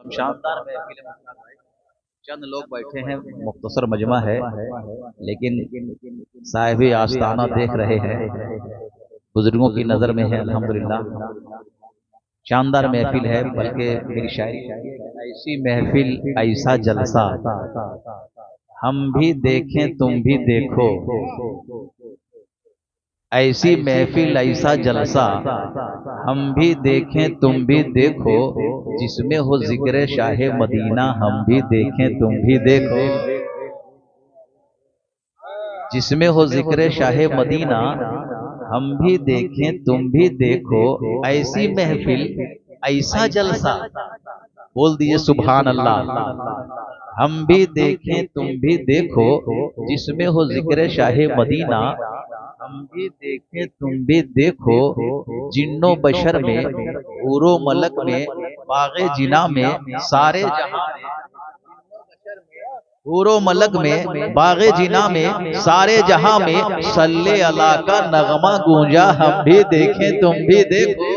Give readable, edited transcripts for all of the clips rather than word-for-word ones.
शानदार महफिल है। चंद लोग बैठे हैं, मुख्तसर मजमा है, लेकिन साहिब आस्ताना देख रहे हैं, बुजुर्गों की नजर में है। अल्हम्दुलिल्लाह शानदार महफिल है। बल्कि मेरी शायरी ऐसी महफिल ऐसा जलसा, हम भी देखें तुम भी देखो। ऐसी महफिल ऐसा जलसा, हम भी देखें तुम भी देखो। जिसमें हो जिक्र शाहे मदीना, हम भी देखें तुम भी देखो। जिसमें हो जिक्र शाहे मदीना, हम भी देखें तुम भी देखो। ऐसी महफिल ऐसा जलसा, बोल दीजिए सुभान अल्लाह। हम भी देखें तुम भी देखो, जिसमें हो जिक्र शाहे मदीना, हम भी देखें तुम भी देखो। जिन्नो बशर में, हूरो मलक में, बागे जिना में, सारे जहां में, हूरो मलक में, बागे जिना में, सारे जहां में, सल्ले अला का नगमा गूंजा। हम भी देखें तुम भी देखो।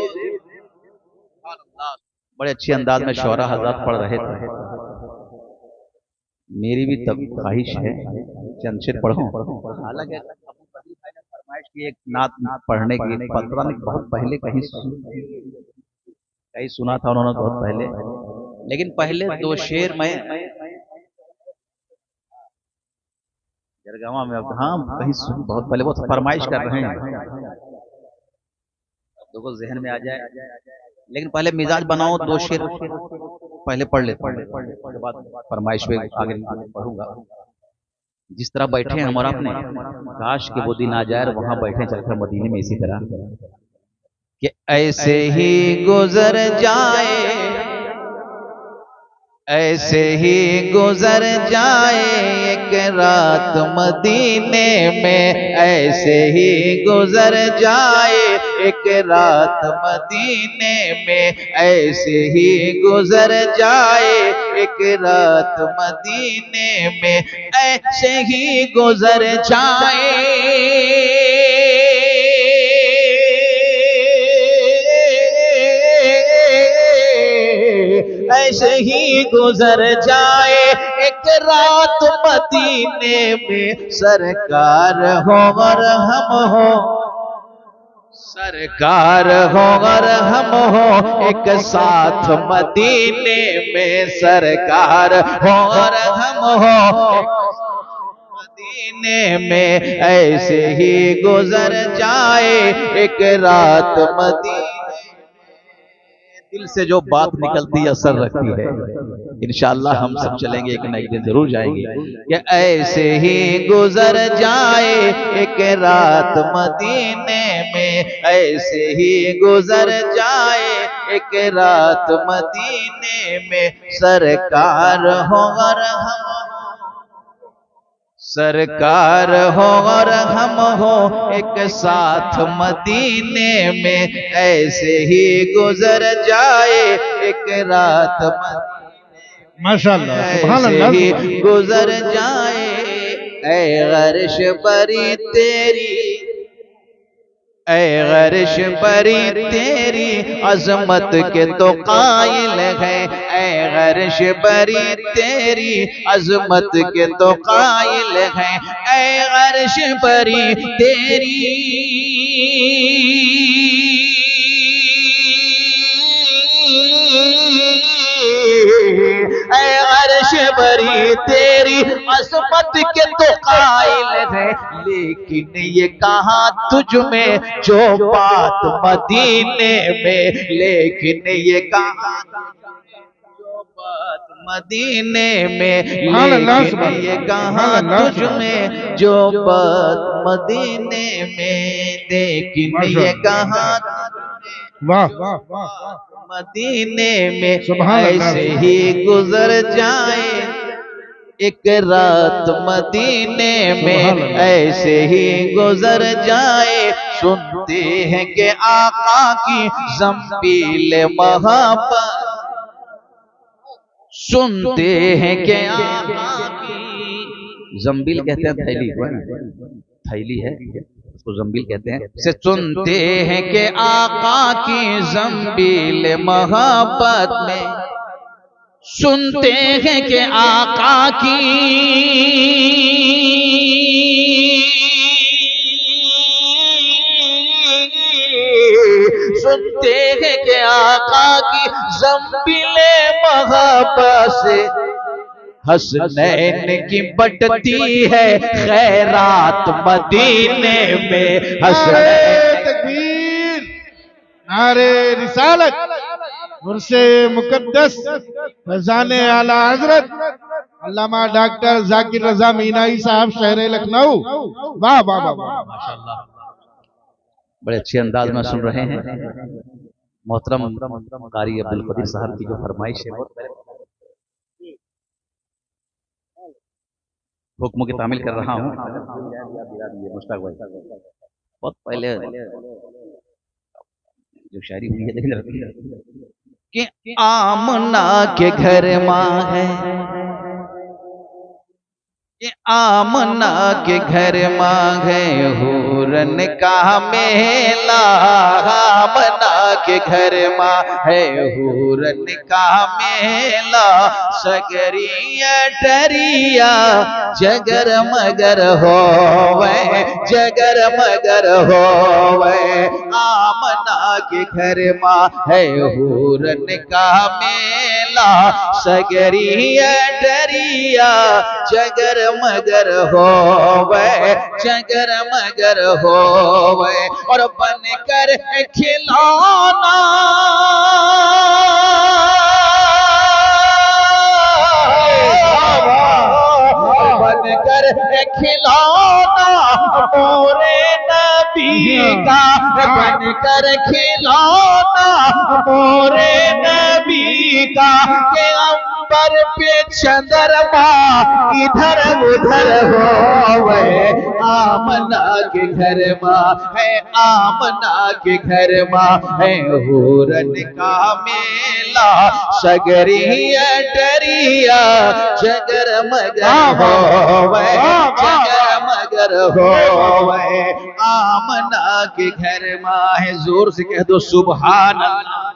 बड़े अच्छे अंदाज में शौरा हज़रात पढ़ रहे थे। मेरी भी तब ख्वाहिश है चंद शेर पढ़ूं। हालांकि फरमाइश की एक नात पढ़ने की, पता नहीं बहुत पहले कहीं सुना था उन्होंने, बहुत पहले। लेकिन पहले दो शेर में जरगावा में, हाँ कहीं बहुत पहले, बहुत फरमाइश कर रहे हैं, दो को जहन में आ जाए। लेकिन पहले मिजाज बनाओ, दो शेर पहले पढ़ लेते हैं, उसके बाद फरमाइश पे आगे पढ़ूंगा। जिस तरह बैठे हैं हमारा अपने, काश के वो दिन आ जाए वहां बैठे चलकर मदीने में इसी तरह कि ऐसे ही गुजर जाए, ऐसे ही गुजर जाए एक रात मदीने में। ऐसे ही गुजर जाए एक रात मदीने में। ऐसे ही गुजर जाए एक रात मदीने में। ऐसे ही गुजर जाए, ऐसे ही गुजर जाए एक रात मदीने में। सरकार हो और हम हो, सरकार हो और हम हो एक साथ मदीने में। सरकार हो और हम हो मदीने में। ऐसे ही गुजर जाए एक रात मदीने। दिल से जो बात निकलती है असर रखती है। इंशाअल्लाह हम सब चलेंगे, एक नई दिन जरूर जाएंगे। कि ऐसे ही गुजर जाए एक रात मदीने में। ऐसे ही गुजर जाए एक रात मदीने में। सरकार हो और हम, सरकार हो और हम हो एक साथ मदीने में। ऐसे ही गुजर जाए एक रात मदीने, माशाअल्लाह सुभान अल्लाह। ऐसे ही गुजर जाए ऐ गर्श बरी तेरी, ऐ गर्श बरी तेरी अजमत के तो कायल है। ऐ गर्श बरी तेरी अजमत के तो कायल है। ऐ गर्श बरी तेरी, ऐ अर्श बरी तेरी अज़मत के तो कायल है। लेकिन ये कहा तुझ में जो बात मदीने में। लेकिन ये कहा जो बात मदीने में। लेकिन ये कहा तुझ में जो बात मदीने में। लेकिन ये कहा मदीने में। ऐसे ही गुजर जाए एक रात मदीने में। ऐसे ही गुजर जाए। सुनते हैं कि आका की ज़ंबील मोहब्बत, सुनते हैं कि आका की, ज़ंबील कहते हैं थैली, थैली है उसको ज़ंबील कहते हैं। से सुनते हैं कि आका की ज़ंबील मोहब्बत में। सुनते हैं कि आका की सुनते हैं कि आका की ज़ंबिले महब्बत से हसनैन की बटती है खैरात मदीने में। हसनैन तकबीर, नारे रिसालत, मुर्से मुकद्दस फैज़ाने आला हजरत अल्लामा डॉक्टर जाकिर रजा मीनाई साहब शहर लखनऊ। वाह वाह वाह वाह, माशाल्लाह, बड़े अच्छे अंदाज में सुन रहे हैं। मोहतरम कारी अब्दुल कदीर साहब की जो फरमाइश है, हुक्म की तामील कर रहा हूँ। मुश्ताक भाई बहुत पहले जो शायरी हुई है, लेकिन कि आमना के घर माँ है, कि आमना के घर माँ है हुरन का मेला। आमना के घर माँ है हुरन का मेला। सगरिया डरिया जगर मगर हो वै, जगर मगर हो वै। आमना के घर माँ है हुरन का मेला। सगरिया डरिया जगर मगर हो वै, जगर मगर हो वै। और बनकर खिलौना बनकर खिलौना मोरे नबी का, बनकर खिलौना मोरे नबी का। के अंबर पे चंद्रमा इधर उधर हो वै। आमना के घर माँ है, आमना के घर माँ है हुरन का मेला। सगरिया डरिया जगर मगर हो वै, जगर मगर हो वै। आमना के घर माँ है, जोर से कह दो सुभान अल्लाह।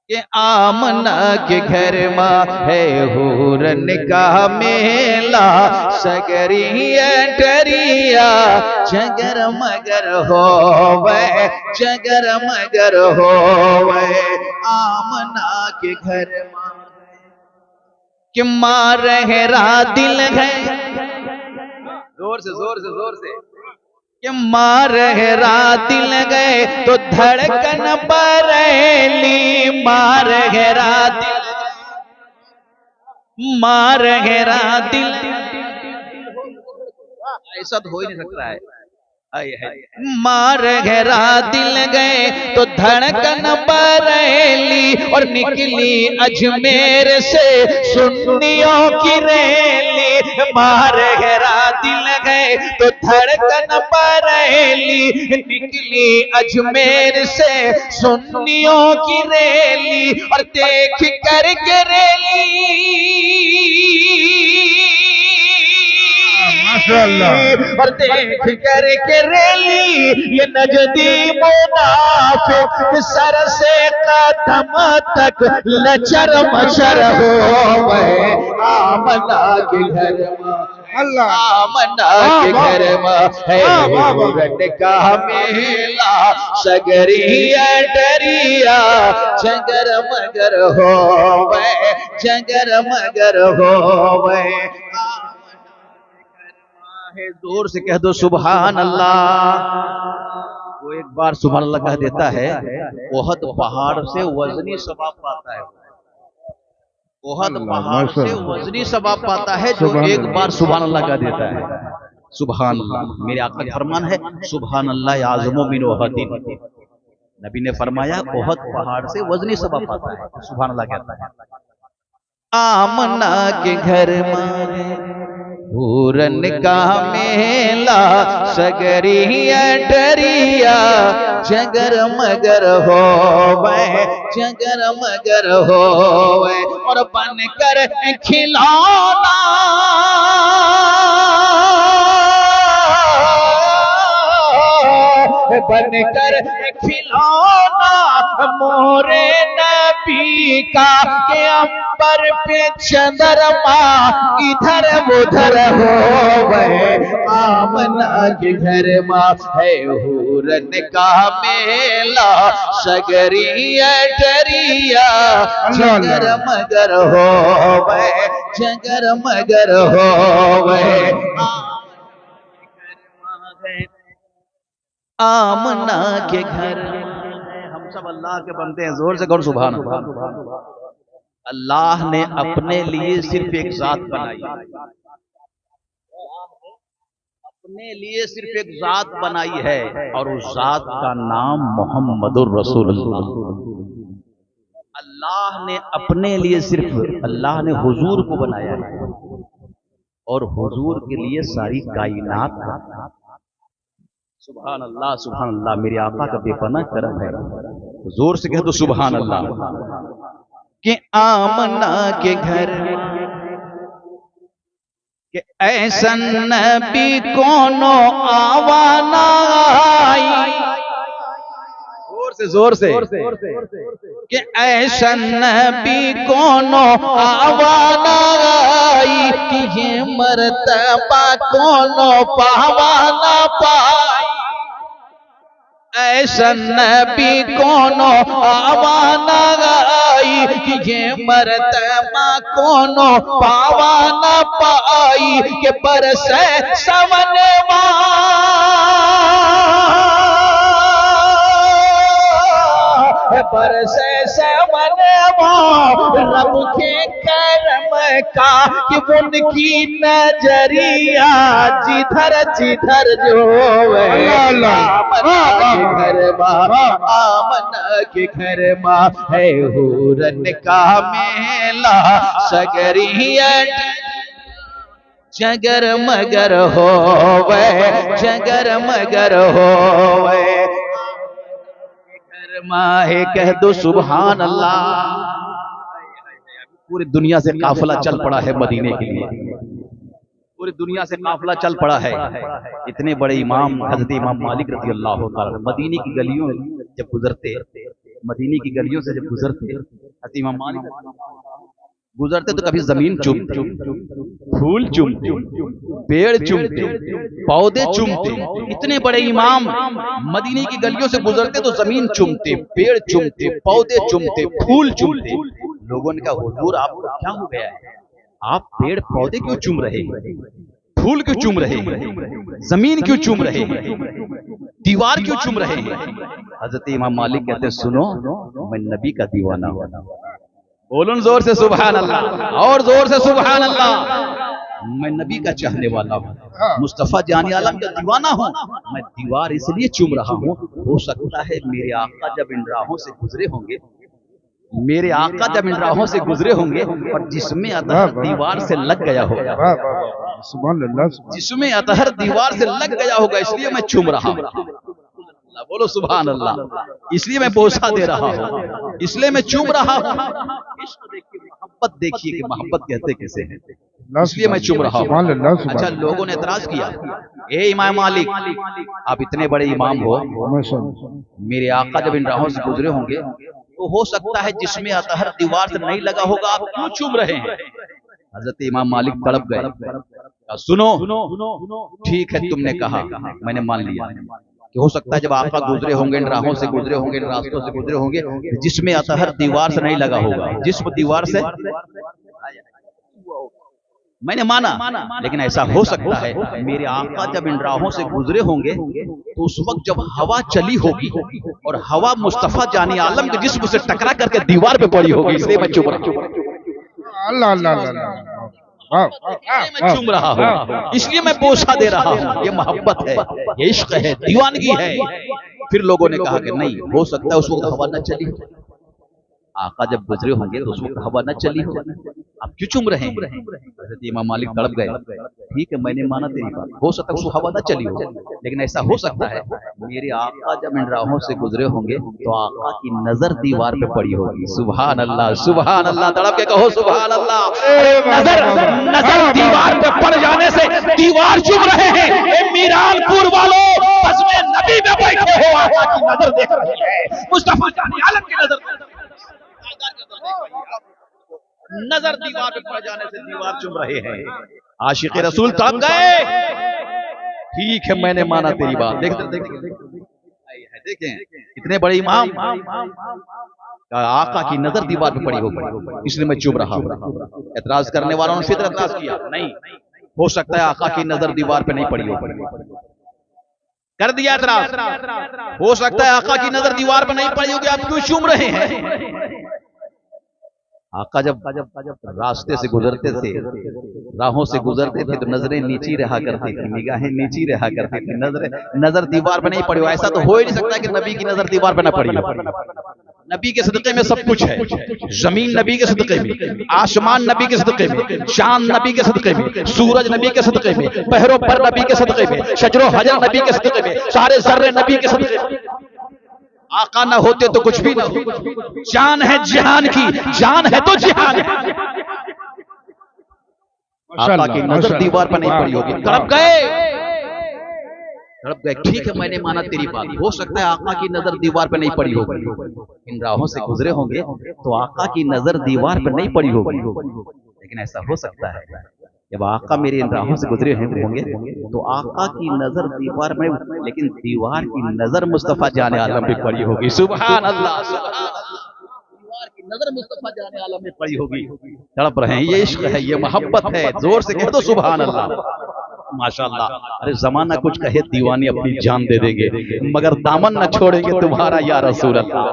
के आमना के घर माँ है हुरन का मेला। सगरिया डरिया जगर मगर हो वै, जगर मगर हो वै। आमना के घर माँ कि माँ रहरा दिल है, जोर से जोर से जोर से, कि माँ रहरा दिल गए तो धड़कन बरेली। माँ रहरा दिल, माँ रहरा दिल, ऐसा तो हो ही नहीं सकता है। माँ रहरा दिल गए तो धड़कन बरेली। और निकली अजमेर से सुन्नियों की रैली। माँ रहरा दिल गए तो धड़कन बरेली। निकली अजमेर से सुन्नियों की रैली। और देख कर के रैली, और देख कर के रैली ये नजदी मुनाफिक सर से कदम तक लचर मचर हो वै। आमना के घर माँ, आमना के घर माँ है हुरन का मेला। सगरिया डरिया जगर मगर हो वै, जगर मगर हो वै। जोर से कह दो सुभान अल्लाह। वो एक बार सुभान अल्लाह कह देता है, ओहद पहाड़ से वजनी सवाब पाता है। ओहद पहाड़ से वजनी सवाब पाता है जो एक बार सुभान अल्लाह कह देता है। सुभान अल्लाह, मेरे आका का फरमान है, सुभान अल्लाह आज़मो मिन ओहदिन। नबी ने फरमाया ओहद पहाड़ से वजनी सवाब पाता है, सुभान अल्लाह कहता है। आमना के घर मारे हुरन का मेला। सगरिया डरिया जगर मगर हो वै, जगर मगर हो वै। और बनकर खिलौना बनकर खिलौना मोरे नबी का के अंबर पे चंद्रमा इधर उधर हो गए आमना के घर माँ है हूरन का मेला सगरिया डरिया जगर मगर हो गए जगर मगर हो गए आमना के घर। हम सब अल्लाह के बंदे हैं, जोर से कौन सुभान अल्लाह। अल्लाह ने अपने लिए सिर्फ एक जात बनाई, अपने लिए सिर्फ एक जात बनाई है और उस जात का नाम मोहम्मदुर रसूलुल्लाह। अल्लाह ने अपने लिए सिर्फ, अल्लाह ने हुजूर को बनाया है और हुजूर के लिए सारी कायनात है। सुभान अल्लाह मेरे आका का बेपना करम है। जोर से कह दो सुभान अल्लाह। कि आमना के घर के ऐसा नबी कोनो आवाना आई, जोर से कि ऐसा नबी कोनो आवाना आई कि ये मर्तबा कोनो पावाना पाई। ऐसा नबी कोनो आवाना आई कि ये मर्तबा कोनो पावाना पाई के बरसे सवनवा बरसे सवनवा रब के करम का कि उनकी नजरिया जिधर जिधर जो आमना के घर माँ है हूरन का मेला सगरिया जगर मगर हो वे जगर मगर हो वे माहे कह दो सुभान अल्लाह। पूरी दुनिया से काफिला चल पड़ा है मदीने के लिए, पूरी दुनिया से काफिला चल पड़ा है। इतने बड़े इमाम हजरत इमाम मालिक रज़ी अल्लाह ताला मदीने की गलियों जब गुजरते, मदीने की गलियों से जब गुजरते, हजरत इमाम मालिक गुजरते तो कभी जमीन चूमते, फूल चूमते, पेड़ चूमते, पौधे चूमते। इतने बड़े इमाम मदीने की गलियों से गुजरते तो जमीन चूमते, पेड़ चूमते, पौधे चूमते, फूल चूमते। लोगों ने कहा हुजूर आपको क्या हो गया है, आप पेड़ पौधे क्यों चूम रहे हैं, फूल क्यों चूम रहे हैं, जमीन क्यों चूम रहे हैं, दीवार क्यों चूम रहे हैं। हजरत इमाम मालिक कहते सुनो मैं नबी का दीवाना हूं। बोलो जोर से सुभान अल्लाह और जोर से सुभान अल्लाह। मैं नबी का चाहने वाला हूँ, मुस्तफा जानी आलम का दीवाना हूँ। मैं दीवार इसलिए चूम रहा हूँ, हो सकता है मेरे आका जब इन राहों से गुजरे होंगे, मेरे आका जब इन राहों से गुजरे होंगे और जिसमें अतहर दीवार से लग गया होगा, जिसमें अतहर दीवार से लग गया होगा, इसलिए मैं चूम रहा हूँ। बोलो सुभान अल्लाह। इसलिए मैं बोसा दे रहा हूँ, इसलिए मैं चूम रहा हूँ। इश्क देखिए, मोहब्बत देखिए कि मोहब्बत कहते कैसे हैं, इसलिए मैं चूम रहा हूँ। अच्छा लोगों ने एतराज किया, ए इमाम मालिक आप इतने बड़े इमाम हो, मेरे आका जब इन राहों से गुजरे होंगे तो हो सकता है जिसमें अतहर दीवार से नहीं लगा होगा, आप क्यों चूम रहे हैं। हजरत इमाम मालिक तड़प गए, सुनो ठीक है तुमने कहा, मैंने मान लिया कि हो सकता है जब आपका गुजरे होंगे, इन राहों से गुजरे होंगे, इन रास्तों से गुजरे होंगे जिसमें अतहर दीवार से नहीं लगा होगा, जिसम दीवार से, मैंने माना। लेकिन ऐसा हो सकता है मेरे आका जब इन राहों से गुजरे होंगे तो उस वक्त जब हवा चली होगी और हवा मुस्तफा जानी आलम के जिस्म से टकरा करके दीवार पे पड़ी होगी, इसलिए मैं चुप रहा हूं। मैं चूम रहा हूँ, इसलिए मैं बोसा दे रहा हूँ। ये मोहब्बत है, ये इश्क है, दीवानगी है। फिर लोगों ने कहा कि नहीं हो सकता है उस वक्त हवा न चली हो, आका जब गुजरे होंगे तो उस वक्त हवा न चली हो। अब क्यों चुम रहे हैं? हजरत इमाम मालिक तड़प गए। ठीक है, मैंने माना तेरी बात, हो सकता है उसको हवा ना चली हो, लेकिन ऐसा हो सकता है मेरे आका जब इन राहों से गुजरे होंगे तो आका की नजर दीवार पे पड़ी होगी। सुभान अल्लाह, सुभान अल्लाह, तड़प के कहो सुभान अल्लाह। नजर नजर दीवार पे पड़ जाने से दीवार चुम रहे हैं। मीरानपुर वालों, बस में नबी में बैठे हो, आका की नजर देख रही है, मुस्तफा जाने आलम की नजर, नजर दीवार पे पड़ जाने से दीवार चुम रहे हैं। आशिक रसूल तड़प गए। ठीक है, मैंने माना तेरी बात। देखें इतने बड़े इमाम, आका की नजर दीवार पे पड़ी होगी, इसलिए मैं चुप रहा हूं। एतराज करने वालों ने फिर एतराज किया, नहीं हो सकता है आका की नजर दीवार पे नहीं पड़ी होगी। कर दिया एतराज, हो सकता है आका की नजर दीवार पे नहीं पड़ी होगी, आप क्यों चूम रहे हैं? आका जब रास्ते से गुजरते थे, राहों से गुजरते थे, तो नजरें नीची रहा करती थी, निगाहें नीची रहा करती थी, नजर दीवार पे नहीं पड़ी हो। ऐसा तो हो ही नहीं सकता कि नबी की नजर दीवार पे ना पड़ी हो। नबी के सदक़े में सब कुछ है। जमीन नबी के सदक़े में, आसमान नबी के सदक़े में, चांद नबी के सदक़े में, सूरज नबी के सदक़े में, पहरो पर नबी के सदक़े में, शजरो हजर नबी के सदक़े में, सारे जर्रे नबी के सदक़े में। आका ना होते तो कुछ भी ना हो। जान है जिहान की, जान है तो जिहान है। आका की नजर दीवार पर नहीं पड़ी होगी, तड़प गए, तड़प गए। ठीक है, मैंने माना तेरी बात, हो सकता है आका की नजर दीवार पर नहीं पड़ी होगी, इन राहों से गुजरे होंगे तो आका की नजर दीवार पर नहीं पड़ी होगी, लेकिन ऐसा हो सकता है जब आका मेरे इन राहों से गुजरे होंगे तो आका की नजर दीवार में, लेकिन दीवार की नजर मुस्तफा जाने आलम पे पड़ी होगी। सुभान अल्लाह, दीवार की नजर मुस्तफा जाने आलम में पड़ी होगी। तड़प रहे हैं, ये इश्क है, ये मोहब्बत है, जोर से कह दो सुभान अल्लाह, माशाअल्लाह। अरे जमाना कुछ कहे, दीवानी अपनी जान दे देंगे, मगर दामन न छोड़ेंगे तुम्हारा या रसूल अल्लाह।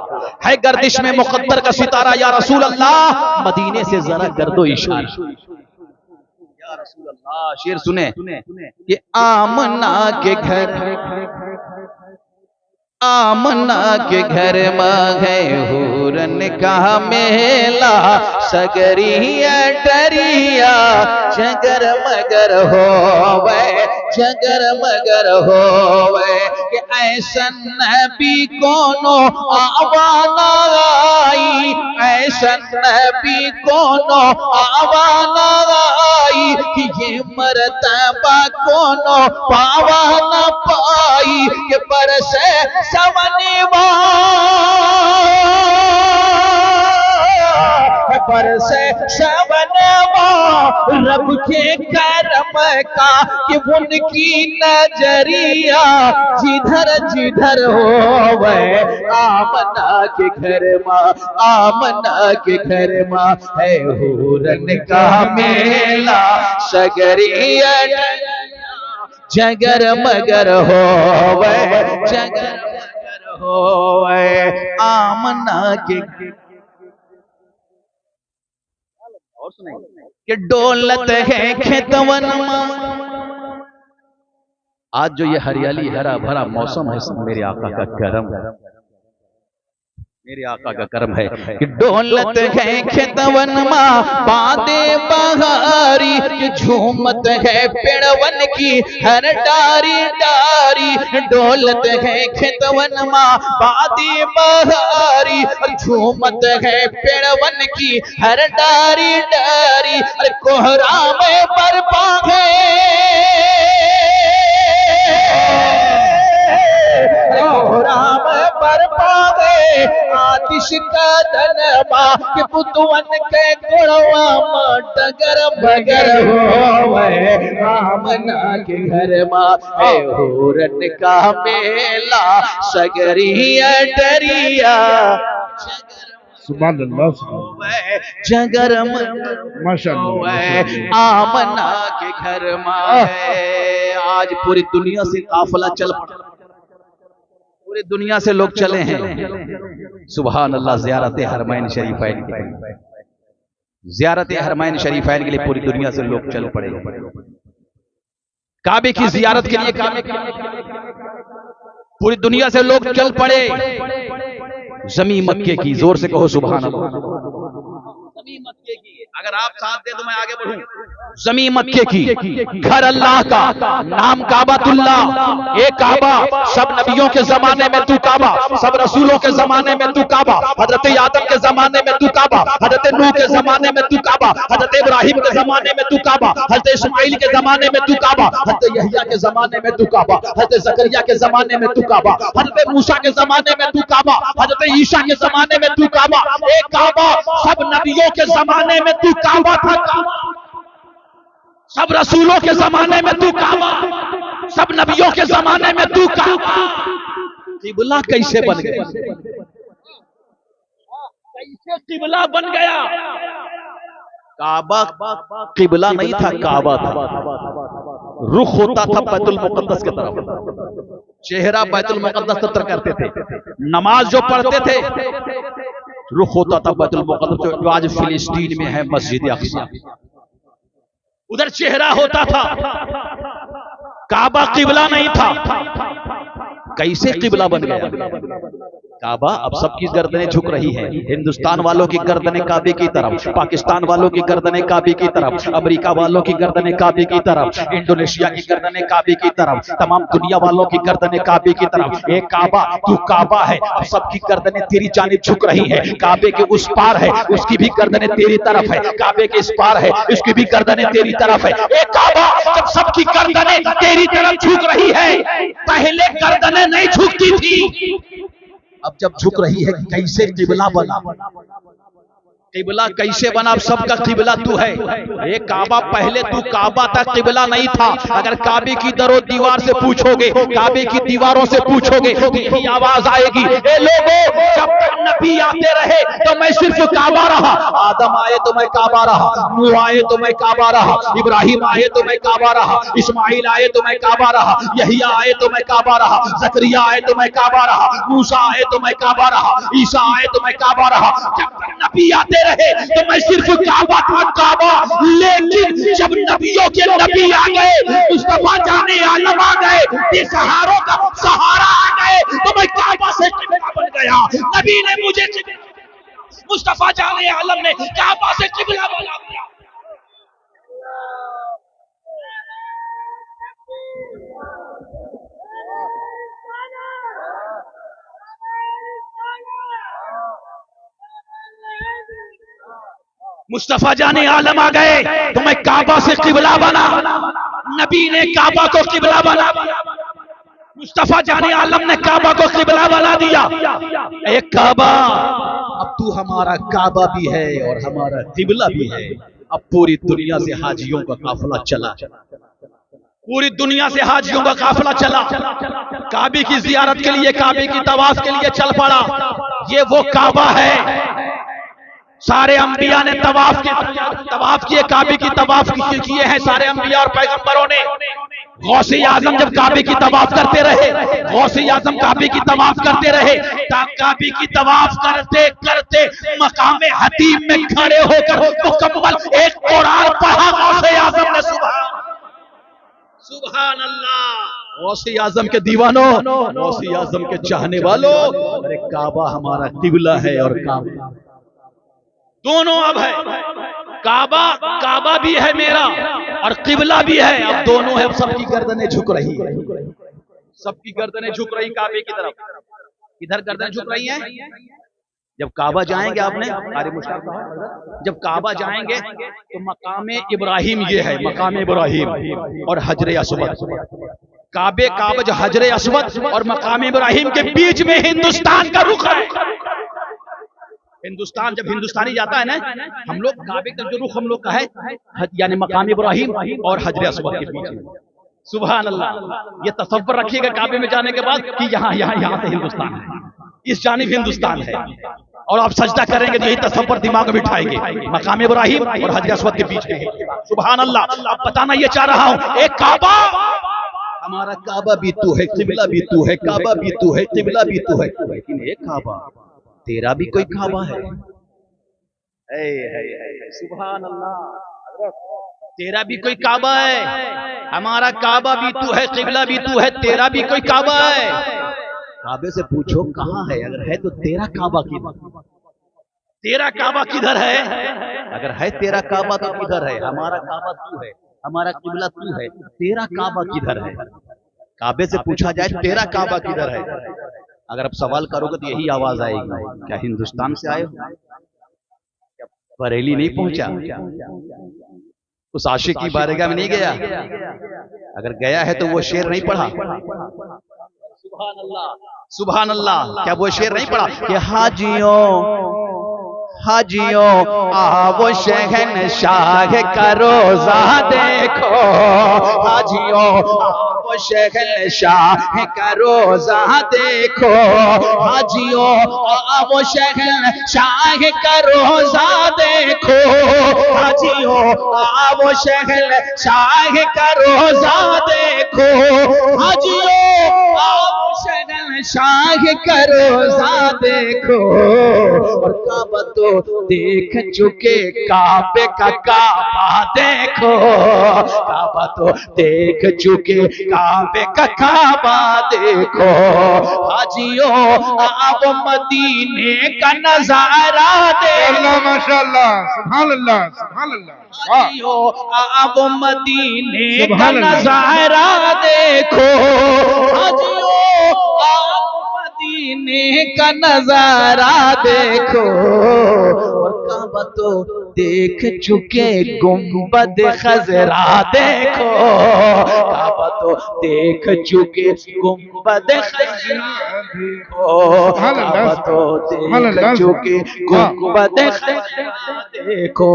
है गर्दिश में मुकद्दर का सितारा या रसूल अल्लाह, मदीने से जरा कर दो इशारा या रसूल अल्लाह। शेर सुने कि आमना के घर, आमना के घर में है हुरन का मेला, सगरिया डरिया जगर मगर होवे, जगर मगर होवे कि ऐसन नबी कोनो आवाना आई, ऐसन नबी कोनो आवाना आई कि ये मर्तबा कोनो पावा न पाई कि बरसे सवनवा, बरसे सवनवा रब के करम का कि उनकी नजरिया जिधर जिधर होवे। आमना के घर माँ, आमना के घर माँ है हुरन का मेला, सगरिया जगर मगर होवे, जगर मगर होवे। आमना के और सुनाइए कि डोलत है खेतवन में। आज जो ये हरियाली हरा भरा मौसम है, मेरे आका का करम है, मेरे आका का करम है कि डोलत है खेतवन माँ बादे बहारी, कि झूमत है पेड़वन की हर डारी डारी। डोलत है खेतवन माँ बादे बहारी, झूमत है पेड़वन की हर डारी डारी। अरे कोहरा में बरपा है, कोहरा में बरपा आतिश का धनबा के पुतवन के गुणवा मां डगर बगर होवे। आमना के घर मां है हुरन का मेला, सगरिया डरिया सुभान अल्लाह, जगर माशाअल्लाह। आमना के घर मां है। आज पूरी दुनिया से काफिला चल, पूरी दुनिया से लोग चले हैं, सुभान अल्लाह, ज़ियारत हरमैन शरीफैन के लिए, ज़ियारत हरमैन शरीफैन के लिए पूरी दुनिया से लोग चल पड़े। काबे की ज़ियारत के लिए पूरी दुनिया से लोग चल पड़े। जमी मक्के की, जोर से कहो सुभान अल्लाह। ज़मीन मक्के की, अगर आप साथ दे तो मैं आगे बढ़ूं। ज़मीन मक्के की, घर अल्लाह का, नाम काबातुल्लाह, ये काबा सब नबियों के जमाने में तू काबा, सब रसूलों के जमाने में तू काबा, हजरत आदम के जमाने में तू काबा, हजरत नूह के जमाने में तू काबा, हजरत इब्राहिम के जमाने में तू काबा, हजरत इस्माइल के जमाने में तू काबा, हजरत यहया के जमाने में तू काबा, हजरत जकरिया के जमाने में तू काबा, हजरत मूसा के जमाने में तू काबा, हजरत ईसा के जमाने में तू काबा। एक काबा सब नबियों के जमाने में तू काबा था, काबा सब रसूलों के जमाने में तू काबा, सब नबियों के जमाने में तू काबा। किबला कैसे बन गया? कैसे किबला बन गया? काबा किबला नहीं था, काबा था। रुख होता था बैतुल मुकद्दस की तरफ, चेहरा बैतुल मुकद्दस की तरफ करते थे। नमाज जो पढ़ते थे रुख होता था बैतुल मुकद्दस, जो आज फिलिस्तीन में है मस्जिद अक्सा, उधर चेहरा होता था। काबा किबला नहीं था। कैसे किबला बन गया? काबा अब सबकी गर्दनें झुक रही हैं। हिंदुस्तान वालों की गर्दनें काबे की तरफ, पाकिस्तान वालों की गर्दनें काबे की तरफ, अमेरिका वालों की गर्दनें काबे की तरफ, इंडोनेशिया की गर्दनें काबे की तरफ, तमाम दुनिया वालों की गर्दनें काबे की तरफ। एक काबा, तू काबा है, अब सबकी गर्दनें तेरी जानिब झुक रही हैं। काबे के उस पार है, उसकी भी गर्दनें तेरी तरफ है। काबे के इस पार है, उसकी भी गर्दनें तेरी तरफ है। एक काबा जब सबकी गर्दनें तेरी तरफ झुक रही है, पहले गर्दनें नहीं झुकती थी, अब जब झुक रही है, कैसे किबला बना? किबला कैसे बना? अब सबका किबला तू है। ये काबा पहले तू काबा था, किबला नहीं था। अगर काबे की दरो दीवार से पूछोगे, काबे की दीवारों से पूछोगे तो यही आवाज आएगी, ए लोगों, जब तक नबी आते रहे तो मैं सिर्फ काबा रहा। आदम आए तो मैं काबा रहा, नूह आए तो मैं काबा रहा, इब्राहिम आए तो मैं काबा रहा, इस्माइल आए तो मैं काबा रहा, यहिया आए तो मैं काबा रहा, जकरिया आए तो मैं काबा रहा, मूसा आए तो मैं काबा रहा, ईसा आए तो मैं काबा रहा। जब तक नबी आते रहे तो मैं सिर्फ काबा था, काबा। लेकिन जब नबियों के नबी आ गए, मुस्तफा जाने आलम आ गए, बेसहारों का सहारा आ गए, तो मैं काबा से किबला बन गया। नबी ने मुझे, मुस्तफा जाने आलम ने काबा से किबला बना दिया। मुस्तफा जाने आलम आ गए तो मैं काबा से किबला बना। नबी ने काबा को किबला बना दिया, मुस्तफा जाने आलम ने काबा को किबला बना दिया। एक काबा, अब तू हमारा काबा भी है और हमारा किबला भी है। अब पूरी दुनिया से हाजियों का काफिला चला, पूरी दुनिया से हाजियों का काफिला चला, काबे की जियारत के लिए, काबे की तवाफ के लिए चल पड़ा। ये वो काबा है, सारे अंबिया ने तवाफ किए, काबे की तवाफ किए हैं सारे अंबिया और पैगंबरों ने। गौसे आजम जब काबे की तवाफ करते रहे, गौसे आजम काबे की तवाफ करते रहे, काबे की तवाफ करते करते मकामे हतीम में खड़े होकर मुकम्मल एक कुरान पढ़ा गौसे आजम ने। सुभान अल्लाह। गौसे आजम के दीवानों, गौसे आजम के चाहने वालों, अरे काबा हमारा किबला है और काबा दोनों अब है। काबा, काबा भी है मेरा और किबला भी है, अब दोनों है। अब सबकी गर्दनें झुक रही है, सबकी गर्दनें झुक रही काबे की तरफ। इधर गर्दनें झुक रही हैं। जब काबा जाएंगे, आपने अरे मुश्ताक, जब काबा जाएंगे तो मकामे इब्राहिम ये है, मकामे इब्राहिम और हजरे अस्वद। काबे काबा जो हजरे अस्वद और मकामे इब्राहिम के बीच में हिंदुस्तान का रुख है। हिंदुस्तान जब हिंदुस्तानी जाता है ना, हम लोग काबे का जो रुख हम लोग का है, यानी मकाम इब्राहिम और हजरे अस्वद के बीच में। सुभान अल्लाह। ये तसव्वुर रखिएगा काबे में जाने के बाद कि यहाँ यहाँ यहाँ से हिंदुस्तान है, इस जानिब हिंदुस्तान है। और आप सजदा करेंगे तो यही तसव्वुर दिमाग में बिठाएंगे, मकाम इब्राहिम और हजरे अस्वद के बीच में। सुभान अल्लाह। अब बताना ये चाह रहा हूँ, एक काबा, हमारा काबा भी तू है, किबला भी तू है, काबा भी तू है, किबला भी तू है। लेकिन एक काबा, तेरा भी कोई काबा है। सुभान अल्लाह। तेरा भी कोई काबा है, हमारा काबा भी तू है, किबला भी तू है, तेरा भी कोई काबा है। काबे से पूछो कहाँ है, अगर है तो तेरा काबा की तेरा काबा किधर है? अगर है तेरा काबा तो किधर है? हमारा काबा तू है, हमारा किबला तू है, तेरा काबा किधर है? काबे से पूछा जाए तेरा काबा किधर है, अगर आप सवाल करोगे तो यही आवाज आएगी, क्या हिंदुस्तान से आए हो? बरेली नहीं पहुंचा, उस आशिक की बारगाह में नहीं गया? अगर गया है तो वो शेर नहीं पढ़ा? सुभान अल्लाह, सुभान अल्लाह, क्या वो शेर नहीं पढ़ा कि हाजियों हाजियों आओ शहनशाह का रोजा देखो, हाजियों आओ शहनशाह का रोजा देखो, हाजियों आओ शहनशाह का रोजा देखो, हाजियों आओ शहनशाह का रोजा देखो, हाजियों आओ शहनशाह का रोजा देखो, और काबा तो देख चुके काबे का काबा देखो, काबा तो देख चुके काबे का काबा देखो, हाजियों आप मदीने का नजारा देखो, माशाअल्लाह, सुभान अल्लाह, सुभान अल्लाह, हाजियों आप मदीने का नजारा देखो, हाजियों मदीने का नजारा देखो, और काबा तो देख चुके गुंबद खजरा देखो, काबा तो देख चुके गुंबद खजरा देखो, काबा तो देख चुके गुंबद खजरा देखो।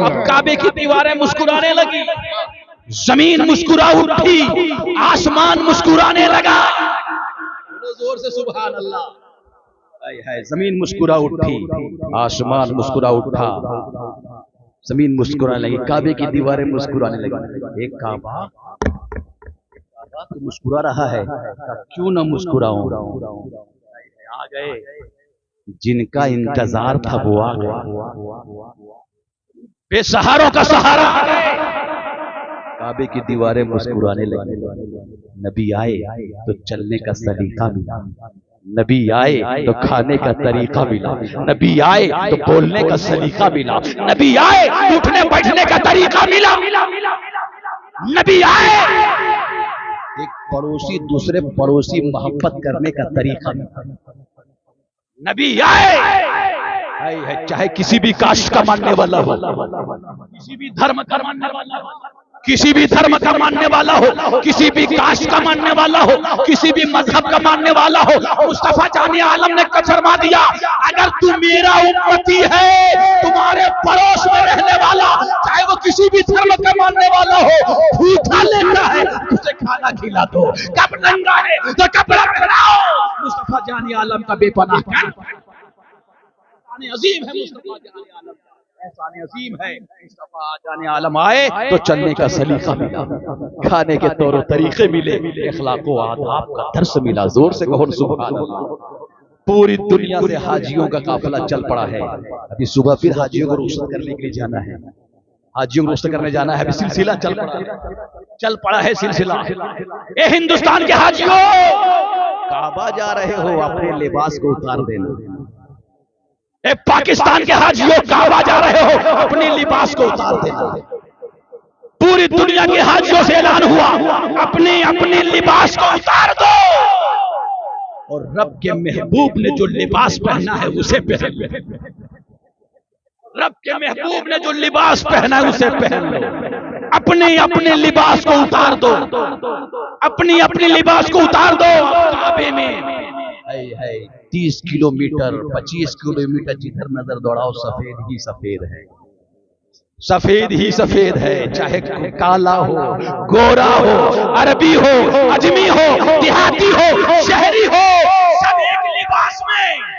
अब काबे की दीवारें मुस्कुराने लगी, जमीन मुस्कुरा उठी, आसमान मुस्कुराने लगा, जोर से सुभान अल्लाह। है जमीन मुस्कुरा उठी, आसमान मुस्कुरा उठा, जमीन मुस्कुराने लगी, काबे की दीवारें मुस्कुराने लगी। एक काबा तो मुस्कुरा रहा है, क्यों ना मुस्कुराऊं? आ गए जिनका इंतजार था वो आ गए, बेसहारों का सहारा आ गए, काबे की दीवारें मुस्कुराने लगी। नबी आए तो चलने का सलीका मिला, नबी आए तो खाने का तरीका मिला, नबी आए तो बोलने का सलीका मिला, नबी आए तो उठने बैठने का तरीका मिला, नबी आए एक पड़ोसी दूसरे पड़ोसी मोहब्बत करने का तरीका मिला, नबी आए है चाहे किसी भी कास्ट का मानने वाला हो, किसी भी धर्म का मानने वाला हो, किसी भी धर्म का मानने वाला हो, किसी भी कास्ट का मानने वाला हो, किसी भी मजहब का मानने वाला हो, मुस्तफा जाने आलम ने फरमा दिया, अगर तू मेरा उम्मती है, तुम्हारे पड़ोस में रहने वाला, चाहे वो किसी भी धर्म का मानने वाला हो, भूखा लेता है उसे खाना खिला दो, कब नंगा है तो कपड़ा पहनाओ। मुस्तफा जाने आलम का बेपनाह अजीम है, मुस्तफा जाने आलम एहसान अजीम है। मुस्तफा जाने आलम आए तो चलने का सलीका मिला, खाने के तौर तरीके मिले, अखलाक व आदाब का दर्स मिला। जोर से कहो सुभान अल्लाह। पूरी दुनिया से हाजियों का काफिला चल पड़ा है। अभी सुबह फिर हाजियों को रुखसत करने के लिए जाना है, हाजियों को रुखसत करने जाना है। अभी सिलसिला चल पड़ा है सिलसिला। ए हिंदुस्तान के हाजियों, काबा जा रहे हो, अपने लिबास को उतार देना। ए पाकिस्तान के हाजियों, काबा जा रहे हो, अपने लिबास को उतार देना। पूरी दुनिया के हाजियों से ऐलान हुआ, अपने अपने लिबास को उतार दो, और रब के महबूब ने जो लिबास पहना है उसे पहन लो। रब के महबूब ने जो लिबास पहना है उसे पहन लो। अपने अपने लिबास को उतार दो, अपनी अपनी लिबास को उतार दो। काबे में 30 किलोमीटर 25 किलोमीटर जिधर नजर दौड़ाओ सफेद ही सफेद है, सफेद ही सफेद है। चाहे काला हो, गोरा हो, अरबी हो, अजमी हो, देहाती हो, शहरी हो, सब एक लिबास में।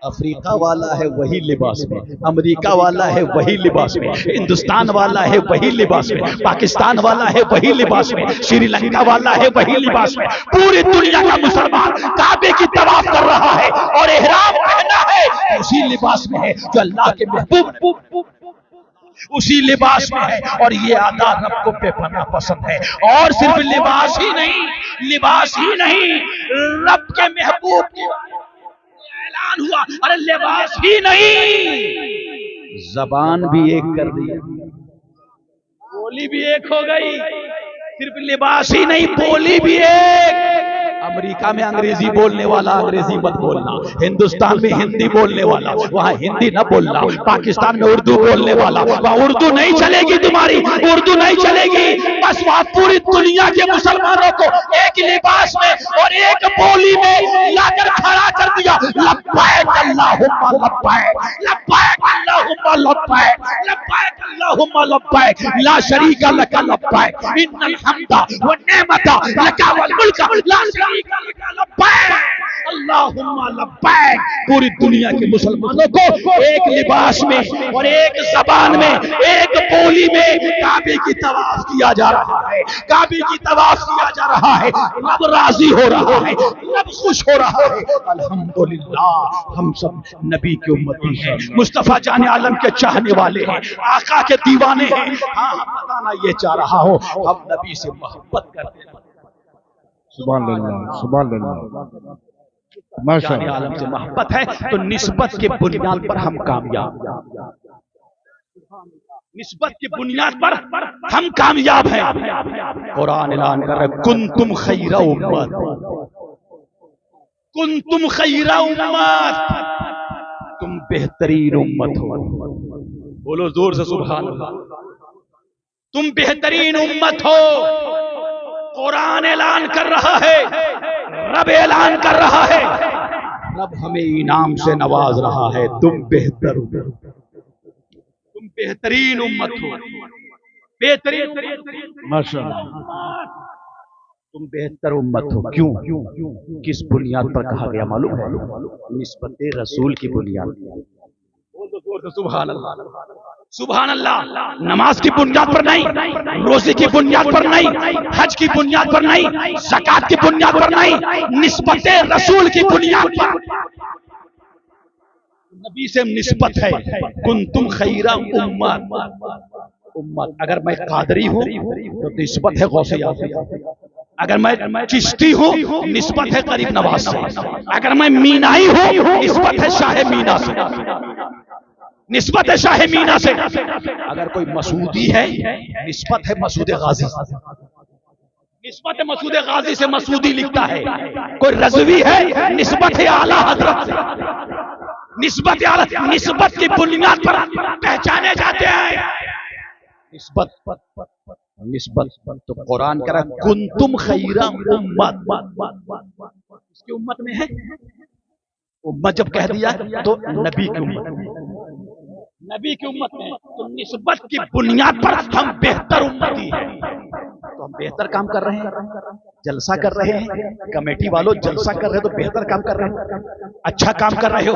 अफ्रीका वाला है वही लिबास में, अमेरिका वाला है वही लिबास में, हिंदुस्तान वाला है वही लिबास में, पाकिस्तान वाला है वही लिबास में, श्रीलंका वाला है वही लिबास में। पूरी दुनिया का मुसलमान काबे की तवाफ कर रहा है और इहराम पहना है उसी लिबास में है जो अल्लाह के महबूब उसी लिबास में है। और ये आदा रब को बेपनाह पसंद है। और सिर्फ लिबास ही नहीं, लिबास ही नहीं, रब के महबूब की ऐलान हुआ, अरे लिबास ही नहीं, जबान भी एक कर दी, बोली भी एक हो गई। सिर्फ लिबास ही नहीं, बोली भी एक। अमेरिका में अंग्रेजी बोलने वाला अंग्रेजी मत बोलना, हिंदुस्तान में हिंदी बोलने वाला वहां हिंदी न बोलना, पाकिस्तान में उर्दू बोलने वाला वहां उर्दू नहीं चलेगी, तुम्हारी उर्दू नहीं चलेगी। बस वहां पूरी दुनिया के मुसलमानों को एक लिबास में और एक बोली में लाकर खड़ा कर दिया। लब्बैक अल्लाहुम्मा लब्बैक, लब्बैक अल्लाहुम्मा लब्बैक, लब्बैक अल्लाहुम्मा लब्बैक, ला शरीका लक लब्बैक, इन्नल हम्दा व नेमता लका वल मुल्क ला शरीका लक लब्बैक अल्लाहुम्मा लब्बैक। पूरी दुनिया के मुसलमानों को एक लिबास में और एक जबान में एक बोली में काबे की तवाफ किया जा रहा है, काबे की तवाफ किया जा रहा है। रब राजी हो रहा है, रब खुश हो रहा है। अल्हम्दुलिल्लाह, हम सब नबी की उम्मती हैं, मुस्तफा जाने आलम के चाहने वाले हैं, आका के दीवाने हैं। हाँ, हम बताना ये चाह रहा हूं, हम नबी से मोहब्बत करते हैं। सुभान अल्लाह, सुभान अल्लाह, माशाअल्लाह। आलम से मोहब्बत है तो निस्बत के बुनियाद पर हम कामयाब, निस्बत की बुनियाद पर हम कामयाब हैं। कुरान ऐलान कर रहा है, कुंतुम खैरा उम्मत, कुंतुम खैरा उम्मत, तुम बेहतरीन उम्मत हो। बोलो जोर से सुभान अल्लाह। तुम बेहतरीन उम्मत हो। कुरान ऐलान कर रहा है, रब ऐलान कर रहा है, रब हमें इनाम से नवाज रहा है। तुम बेहतर हो, तुम बेहतरीन उम्मत हो, बेहतरीन माशाअल्लाह। तुम बेहतर उम्मत हो। क्यों? किस बुनियाद पर कहा गया मालूम है? निस्बत रसूल की बुनियाद। सुभान अल्लाह, सुभान अल्लाह। नमाज की बुनियाद पर नहीं, रोजे की बुनियाद पर नहीं, हज की बुनियाद पर नहीं, ज़कात की बुनियाद पर नहीं, निस्बत रसूल की बुनियाद पर। नबी से निस्बत है, कुंतुम खैरा उम्मत। उम्मत, अगर मैं कादरी हूँ तो निस्बत है गौसे आज़म, अगर मैं चिश्ती हूँ निस्बत है गरीब नवाज से, अगर मैं मीनाई हूँ निस्बत है शाह मीना से, निस्बत है शाह मीना से। अगर कोई मसूदी है निस्बत है मसूद गाजी, निस्बत है मसूद गाजी से मसूदी लिखता है। कोई रज़वी है निस्बत है आला हजरत से, निस्बत आला, निस्बत की बुनियाद पर पहचाने जाते हैं। निस्बत, निस्बत तो कुरान कह रहा है कुंतुम खैरा उम्मत, किसकी उम्मत में है? उम्मत जब कह दिया तो नबी की उम्मत में, नबी की उम्मत में। तो निस्बत की बुनियाद पर हम बेहतर उम्मती हैं। तो हम बेहतर काम कर रहे हैं, जलसा कर रहे हैं। कमेटी वालों जलसा कर रहे हो तो बेहतर काम कर रहे हो, अच्छा काम कर रहे हो।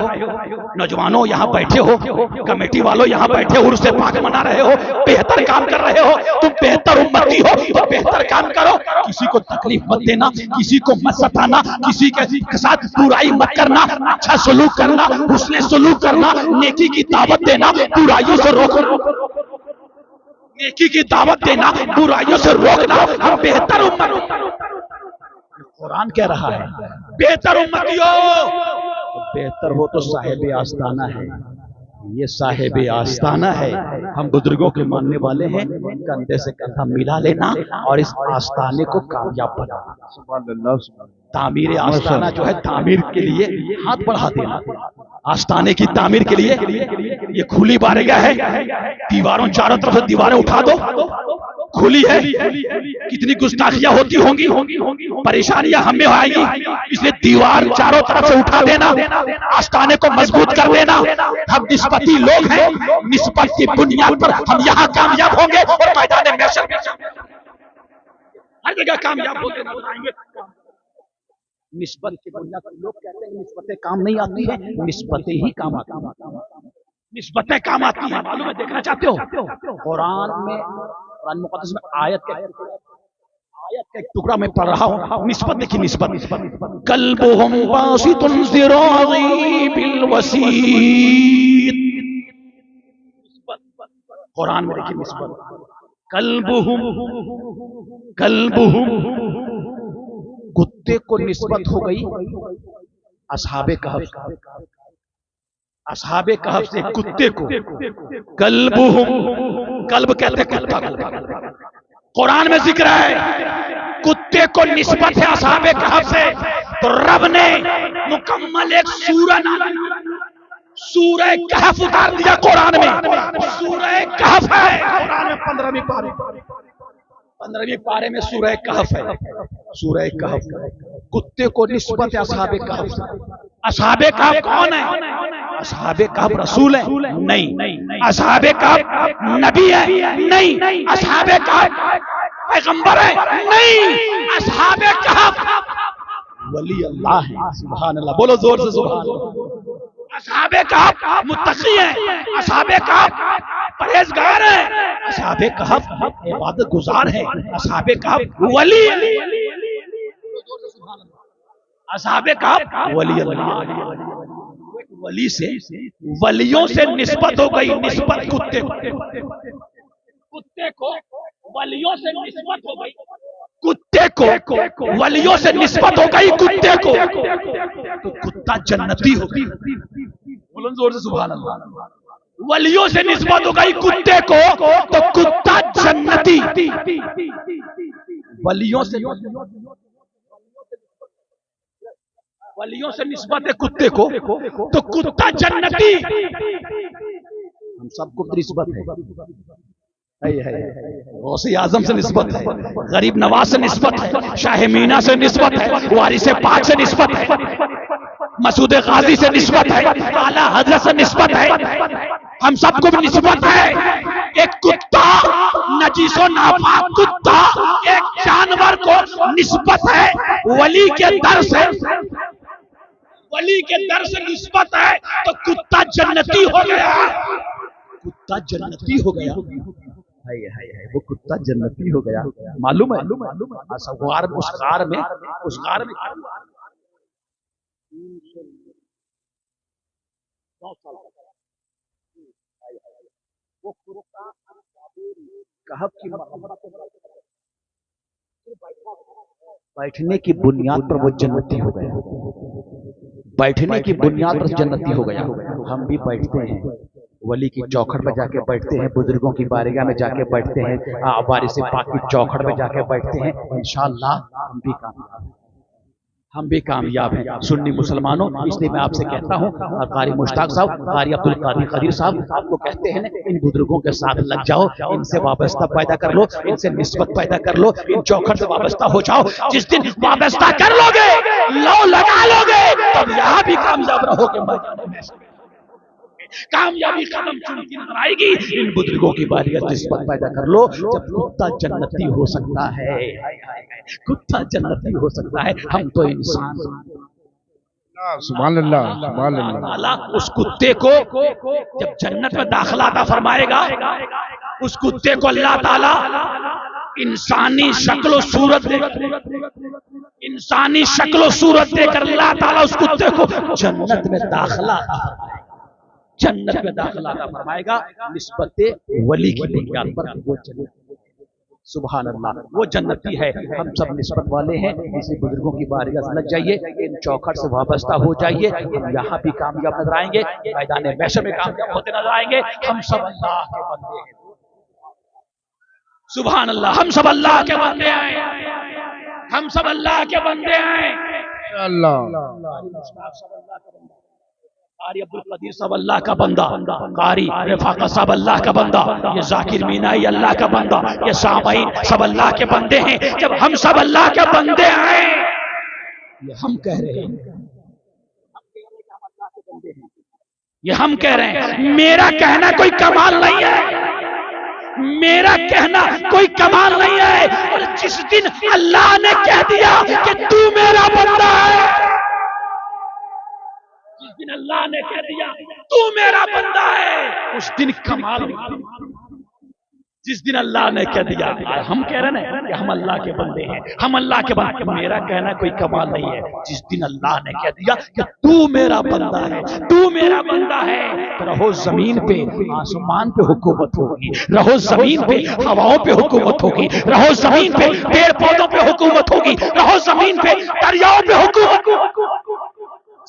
नौजवानों यहाँ बैठे हो, कमेटी वालों यहाँ बैठे उर्स पाक मना रहे हो, बेहतर काम कर रहे हो। तुम बेहतर उम्मती हो तो बेहतर काम करो। किसी को तकलीफ मत देना, किसी को मत सताना, किसी के साथ बुराई मत करना, अच्छा सलूक करना, हुस्ने सलूक करना, नेकी की दावत देना, बुराइयों से रोकना, नेकी की दावत देना, बुराइयों से रोकना। हम बेहतर उम्मत, कुरान कह रहा है बेहतर उम्मती हो। बेहतर हो तो साहिब आस्ताना है, ये साहिब आस्ताना है। हम बुजुर्गों के मानने वाले हैं, कंधे से कंधा मिला लेना और इस आस्ताने को कामयाब बनाना। तामीर आस्ताना जो है, तामीर के लिए हाथ बढ़ा देना। आस्ताने की तामीर के लिए ये खुली बारगाह है, दीवारों चारों तरफ से दीवारें उठा दो, खुली है। कितनी गुस्ताखियां होती होंगी, परेशानियां हमें आएंगी, इसलिए दीवार चारों तरफ से उठा देना, आस्ताने को मजबूत कर देना। हम निस्बती लोग हैं, निस्बत की बुनियाद पर हम यहाँ कामयाब होंगे और मैदान में हर जगह कामयाब होंगे। निस्बत की बुनियाद पर लोग कहते हैं निस्बतें काम नहीं आती है, निस्बतें ही काम आती हैं, निस्बतें काम आती हैं। मालूम है, देखना चाहते हो? कुरान में, कुरान मुक़द्दस में आयत का एक टुकड़ा मैं पढ़ रहा हूँ। निस्बत देखिए, निस्बत। कल्बुहुम बासितुन ज़िराई बिल वसीत, कुरान में देखिए निस्बत। कल्बुहुम, कल्बुहुम, कुत्ते को निस्बत हो गई असहाबे कहफ, असहाबे कहफ से कुत्ते को कल्बुहुम, कल्ब कहते कुत्ता को, कुरान में जिक्र है कुत्ते को निस्बत है असहाबे कहफ से, तो रब ने मुकम्मल एक सूरह कहफ उतार दिया कुरान में। सूरह कहफ है कुरान में 15वीं पारे में सूरह कहफ है। सूरह कहफ कुत्ते को निस्बत है असहाबे कहफ से। असहाबे कहफ कौन है? असहाबे कहफ रसूल है? नहीं। असहाबे कहफ नबी है? नहीं। असहाबे कहफ पैगंबर है? नहीं। असहाबे कहफ वली अल्लाह है। सुभान अल्लाह, बोलो जोर से सुभान अल्लाह। असहाबे कहफ मुत्तकी है, असहाबे कहफ परहेजगार है, असहाबे कहफ इबादत गुजार है, असहाबे कहफ वली है। असहाबे कहफ वली अल्लाह, वली से वलियों से निस्बत हो गई, निस्बत कुत्ते को वलियों से निस्बत हो गई, कुत्ते को वलियों से निस्बत हो गई, कुत्ते को तो कुत्ता जन्नती हो गई। बोलो जोर से सुभान अल्लाह। वलियों से निस्बत हो गई कुत्ते को तो कुत्ता जन्नती। वलियों से निस्बत है कुत्ते को तो कुत्ता जन्नती। हम सबको निस्बत है, गौसे आजम से निस्बत है, गरीब नवाज से निस्बत है, शाह मीना से निस्बत है, वारिस पाक से निस्बत है, मसूद गाजी से निस्बत है, आला हजरत से निस्बत है, हम सबको भी निस्बत है। एक कुत्ता नजीसो नापाक कुत्ता एक जानवर को निस्बत है वली के दर से, वली के दर से निस्बत है तो कुत्ता जन्नती हो गया। कुत्ता जन्नती हो गया, वो कुत्ता जन्नती हो गया। मालूम है उसकार में वो कुत्ता कहफ की बैठने की बुनियाद पर वो जन्नती हो गया, बैठने की बुनियाद पर जन्नती हो गया। हम भी बैठते हैं, वली की चौखट पर जाके बैठते हैं, बुजुर्गों की बारगाह में जाके बैठते हैं, वारिस पाक की चौखट में जाके बैठते हैं, इंशाअल्लाह हम भी कामयाब हैं। सुन्नी मुसलमानों, इसलिए मैं आपसे कहता हूँ, कारी मुश्ताक साहब, कारी अब्दुल कादिर खदीर साहब आपको कहते हैं इन बुजुर्गों के साथ लग जाओ, इनसे वाबस्ता पैदा कर लो, इनसे निस्बत पैदा कर लो, इन चौखट से वाबस्ता हो जाओ। जिस दिन वाबस्ता कर लोगे, लो लगा लोगे, तब यहाँ भी कामयाब रहोगे, कामयाबी कदम चुनती नजर आएगी। इन बुजुर्गों की बारियां निस्बत पैदा कर लो। जब कुत्ता जन्नती हो सकता है, कुत्ता जन्नती हो सकता है, हम तो इंसान। सुभान अल्लाह, सुभान अल्लाह। उस कुत्ते को जब जन्नत में दाखिला अता फरमाएगा, उस कुत्ते को अल्लाह ताला इंसानी शक्ल सूरत देकर अल्लाह ताला उस कुत्ते को जन्नत में दाखिला जन्नत में दाखिला फरमाएगा, निस्बत वली की बुनियाद पर वो जन्नत। सुभान अल्लाह, वो जन्नती है। हम सब निस्बत वाले हैं। इसी बुजुर्गों की बारगाह से लग जाइए, इन चौखट से वाबस्ता हो जाइए, हम यहाँ भी कामयाब नजर आएंगे, मैदान महशर में कामयाब होते नजर आएंगे। हम सब अल्लाह के बंदे हैं। सुभान अल्लाह, हम सब अल्लाह के बंदे हैं, हम सब अल्लाह के बंदे हैं। कारी अब्दुल कदीर साहब अल्लाह का बंदा, कारी रफाका साहब अल्लाह का बंदा, ये जाकिर मीनाई अल्लाह का बंदा, ये सामाईन सब अल्लाह के बंदे हैं। जब हम सब अल्लाह के बंदे हैं, ये हम कह रहे हैं, ये हम कह रहे हैं। मेरा कहना कोई कमाल नहीं है, मेरा कहना कोई कमाल नहीं है। और जिस दिन अल्लाह ने कह दिया कि तू मेरा बंदा है, जिस दिन अल्लाह ने कह दिया तू मेरा बंदा है, उस दिन कमाल। जिस दिन अल्लाह ने कह दिया, हम कह रहे हैं कि हम अल्लाह के बंदे हैं, हम अल्लाह के बंदे, मेरा कहना कोई कमाल नहीं है। जिस दिन अल्लाह ने कह दिया कि तू मेरा बंदा है, तू मेरा बंदा है, तो रहो जमीन पे, आसमान पे हुकूमत होगी, रहो जमीन पे, हवाओं पे हुकूमत होगी, रहो जमीन पे, पेड़ पौधों पे हुकूमत होगी, रहो जमीन पे, दरियाओं पे हुकूमत।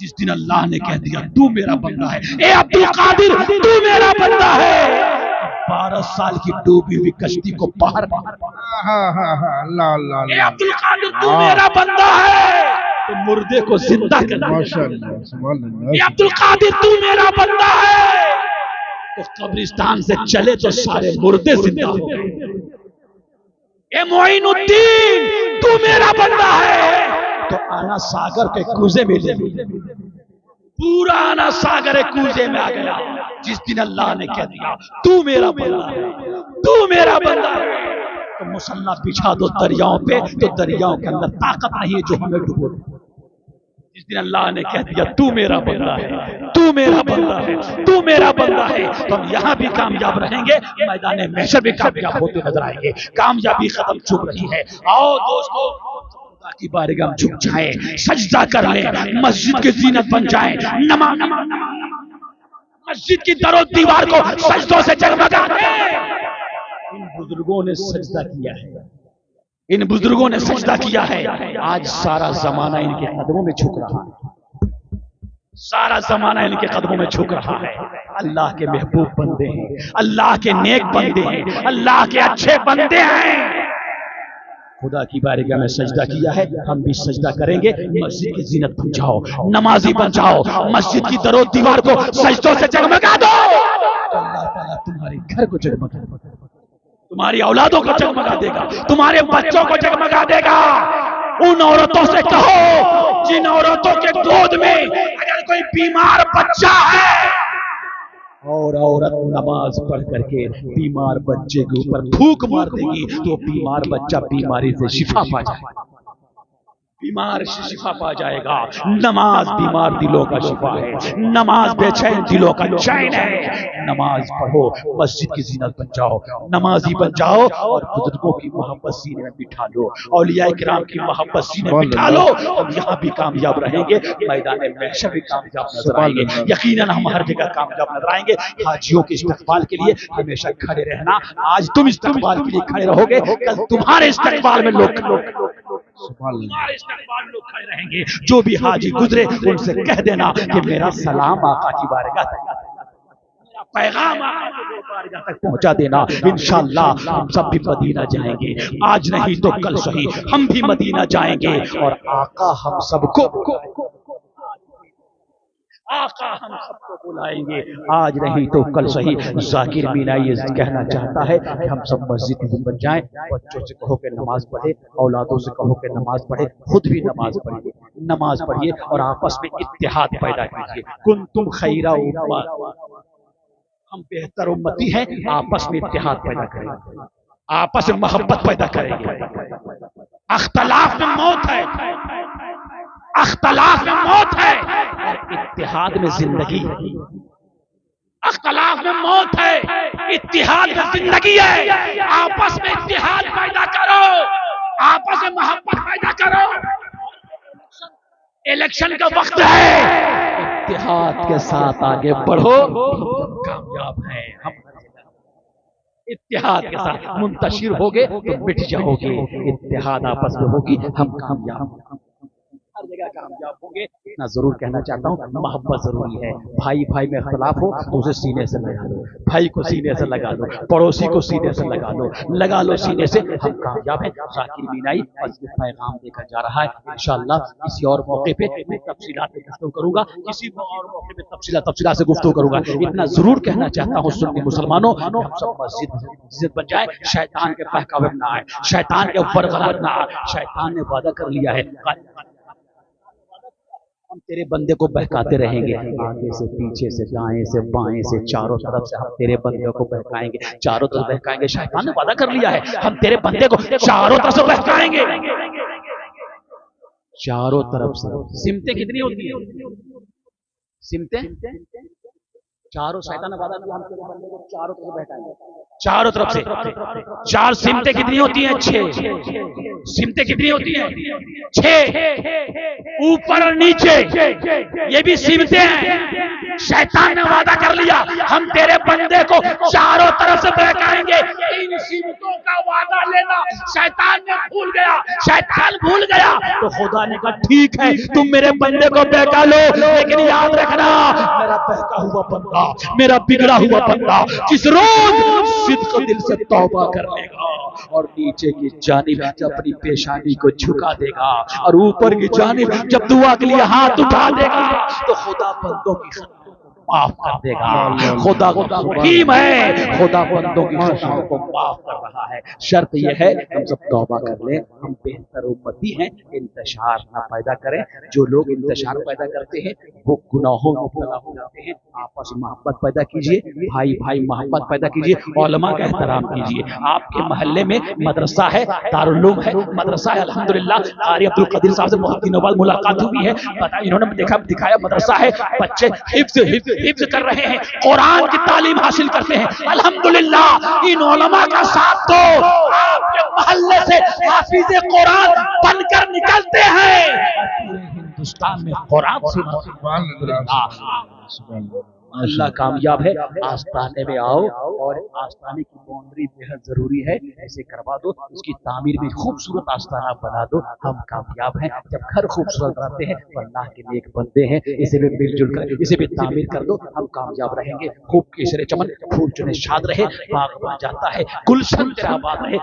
जिस दिन अल्लाह ने कह दिया तू मेरा बंदा है, ए अब्दुल कादिर तू मेरा बंदा है, 12 साल की डूबी हुई कश्ती को पार अल्लाह अल्लाह ए अब्दुल कादिर तू मेरा बंदा है, तो मुर्दे को जिंदा कर दिया। माशाअल्लाह ए अब्दुल कादिर तू मेरा बंदा है, तो कब्रिस्तान से चले तो सारे मुर्दे जिंदा हो गए। ए मोइनुद्दीन तू मेरा बंदा है, तो आना सागर के कूजे में ले लिया, पूरा आना सागर के कूजे में आ गया। जिस दिन अल्लाह ने कह दिया तू मेरा बंदा है, तू मेरा बंदा है, तो मुसल्ला बिछा दो दरियाओं पे, तो दरियाओं के अंदर ताकत नहीं है जो हमें डुबो दे। जिस दिन अल्लाह ने कह दिया तू मेरा बंदा है, तू मेरा बंदा है, तू मेरा बंदा है, तो हम यहाँ भी कामयाब रहेंगे, मैदान महशर भी कामयाब होते नजर आएंगे। कामयाबी कदम चुभ रही है। आओ दोस्तों खुदा की बारगाह में झुक जाएं, सजदा कर लें, मस्जिद की जीनत बन जाएं, नमाज मस्जिद की दरो दीवार को सजदों से जगमगा दें। इन बुजुर्गों ने सजदा किया है, इन बुजुर्गों ने सजदा किया है। आज सारा जमाना इनके कदमों में झुक रहा है, सारा जमाना इनके कदमों में झुक रहा है। अल्लाह के महबूब बंदे हैं, अल्लाह के नेक बंदे हैं, अल्लाह के अच्छे बंदे हैं। खुदा की बारगाह में सजदा किया है, हम भी सजदा करेंगे। मस्जिद की जीनत बन जाओ, नमाजी बन जाओ, मस्जिद की दरो दीवार को सजदों से जगमगा दो। अल्लाह ताला तुम्हारे घर को जगमगा देगा, तुम्हारी औलादों को जगमगा देगा, तुम्हारे बच्चों को जगमगा देगा। उन औरतों से कहो जिन औरतों के गोद में अगर कोई बीमार बच्चा है और औरत नमाज पढ़ करके बीमार बच्चे के ऊपर फूंक मार देगी, तो बीमार बच्चा बीमारी से शिफा पा जाएगा, बीमार से शिफा पा जाएगा। नमाज बीमार दिलों का शिफा है, नमाज बेचैन दिलों का चैन है। नमाज पढ़ो, मस्जिद की जीनत बन जाओ, नमाजी बन जाओ, और बुजुर्गों की मोहब्बत सीने में बिठा लो, औलिया किराम की मोहब्बत सीने में बिठा लो। हम यहाँ भी कामयाब रहेंगे, मैदान महशर भी कामयाब नजर आएंगे, यकीनन हम हर जगह कामयाब नजर आएंगे। हाजियों के इस्तकबाल के लिए हमेशा खड़े रहना। आज तुम इस्तकबाल के लिए खड़े रहोगे, कल तुम्हारे इस्तकबाल में लोग तुम्हारे इस्तकबाल में लोग खड़े रहेंगे। जो भी हाजी गुजरे उनसे कह देना कि मेरा सलाम आका की बारगाह तक, मेरा पैगाम आका की बारगाह तक पहुंचा देना। इंशाअल्लाह हम सब भी मदीना जाएंगे, आज नहीं तो कल सही हम भी मदीना जाएंगे, और आका हम सबको आका हम सबको बुलाएंगे, आज नहीं तो कल सही। जाकिर मीना ये कहना चाहता है कि हम सब मस्जिद में बन जाएं, बच्चों से कहो कि नमाज पढ़े, औलादों से कहो कि नमाज पढ़े, खुद भी नमाज पढ़िए, नमाज पढ़िए और आपस में इत्तेहाद पैदा कीजिए। कुंतुम खैरा उम्मत, हम बेहतर उम्मती हैं, आपस में इत्तेहाद पैदा करेंगे, आपस में मोहब्बत पैदा करेंगे। अख्तलाफ में मौत है, अख्तलाफ में मौत है, और इत्तेहाद में जिंदगी है। अख्तलाफ में मौत है, इत्तेहाद में जिंदगी है। आपस में इत्तेहाद पैदा करो, आपस में मोहब्बत पैदा करो। इलेक्शन का वक्त है, इत्तेहाद के साथ आगे बढ़ो, कामयाब है हम। इत्तेहाद के साथ मुंतशिर होगे तो मिट जाओगे, इत्तेहाद आपस में होगी हम कामयाब, हर जगह कामयाब होंगे। इतना जरूर कहना चाहता हूँ, मोहब्बत जरूरी है। भाई भाई में इख्तलाफ हो तो उसे सीने से लगा लो, भाई को सीने से लगा लो, पड़ोसी को सीने से लगा लो सीने से, हम कामयाब हैं। जाकिर मीनाई बस पैगाम देकर जा रहा है। इंशाअल्लाह किसी और मौके पे मैं तफसीलात पे गुफ्तगू करूंगा, किसी और मौके पे तफसीलात से गुफ्तगू करूंगा। इतना जरूर कहना चाहता हूँ सुन्नी मुसलमानों, हम सब मस्जिद बन जाए, शैतान के बहकावे में ना आए, शैतान के ऊपर गलत ना आए। शैतान ने वादा कर लिया है, हम तेरे बंदे को बहकाते रहेंगे, आगे से पीछे से दाएं से बाएं से चारों तरफ से हम तेरे बंदे को बहकाएंगे, चारों तरफ बहकाएंगे। शैतान ने वादा कर लिया है, हम तेरे बंदे को चारों तरफ से बहकाएंगे, चारों तरफ से। सिमतें कितनी होती है? सिमतें चारों, शैतान ने वादा किया हम तेरे बंदे को चारों तरफ बहकाएंगे, चारों तरफ से। चार सिमतें कितनी होती हैं? 6 सिमतें कितनी होती हैं? 6, ऊपर और नीचे, ये भी सिमतें हैं। शैतान ने वादा कर लिया हम तेरे बंदे को चारों तरफ से बहकाएंगे, मुसीबतों का वादा लेना शैतान ने भूल गया, शैतान भूल गया। तो खुदा ने कहा ठीक है तुम मेरे बंदे को बहका लो, लेकिन याद रखना मेरा बहका हुआ बंदा, मेरा बिगड़ा हुआ बंदा जिस रोज सिद्क दिल से तौबा कर लेगा और नीचे की जानिब जब अपनी पेशानी को झुका देगा और ऊपर की जानिब जब दुआ के लिए हाथ उठा देगा तो खुदा बंदों की माफ कर देगा। खुदा रहीम है, खुदा बंदों की खताओं को माफ कर रहा है। शर्त यह है हम सब तौबा कर लें, हम बेहतर उम्मती हैं, इंतशार ना पैदा करें। जो लोग इंतशार पैदा करते हैं वो गुनाहों में मुब्तला हो जाते हैं। आपस में मोहब्बत पैदा कीजिए, भाई भाई मोहब्बत पैदा कीजिए, उलमा का एहतराम कीजिए। आपके मोहल्ले में मदरसा है, दारुल है, मदरसा है, अल्हम्दुलिल्लाह। कारी अब्दुल कदीर साहब से बहुत दिनों बाद मुलाकात हुई है, इन्होंने दिखाया मदरसा है, बच्चे हिफ्ज कर रहे हैं, कुरान की तालीम हासिल करते हैं, अल्हम्दुलिल्लाह। इन उलमा का साथ तो आपके मोहल्ले से हाफिज कुरान बनकर निकलते हैं, पूरे हिंदुस्तान में कुरान सुना। अल्लाह कामयाब है। आस्ताने में आओ और आस्ताने की बाउंड्री बेहद जरूरी है, ऐसे करवा दो, उसकी तामीर में खूबसूरत आस्ताना बना दो। हम कामयाब हैं। जब घर खूबसूरत बनाते हैं तो अल्लाह के नेक बंदे हैं, इसे भी मिलजुल कर इसे भी तामीर कर दो, हम कामयाब रहेंगे। खूब केसरे चमन, फूल चुने शाद रहे, बाग बन जाता है, गुलशन तेरा आबाद रहे।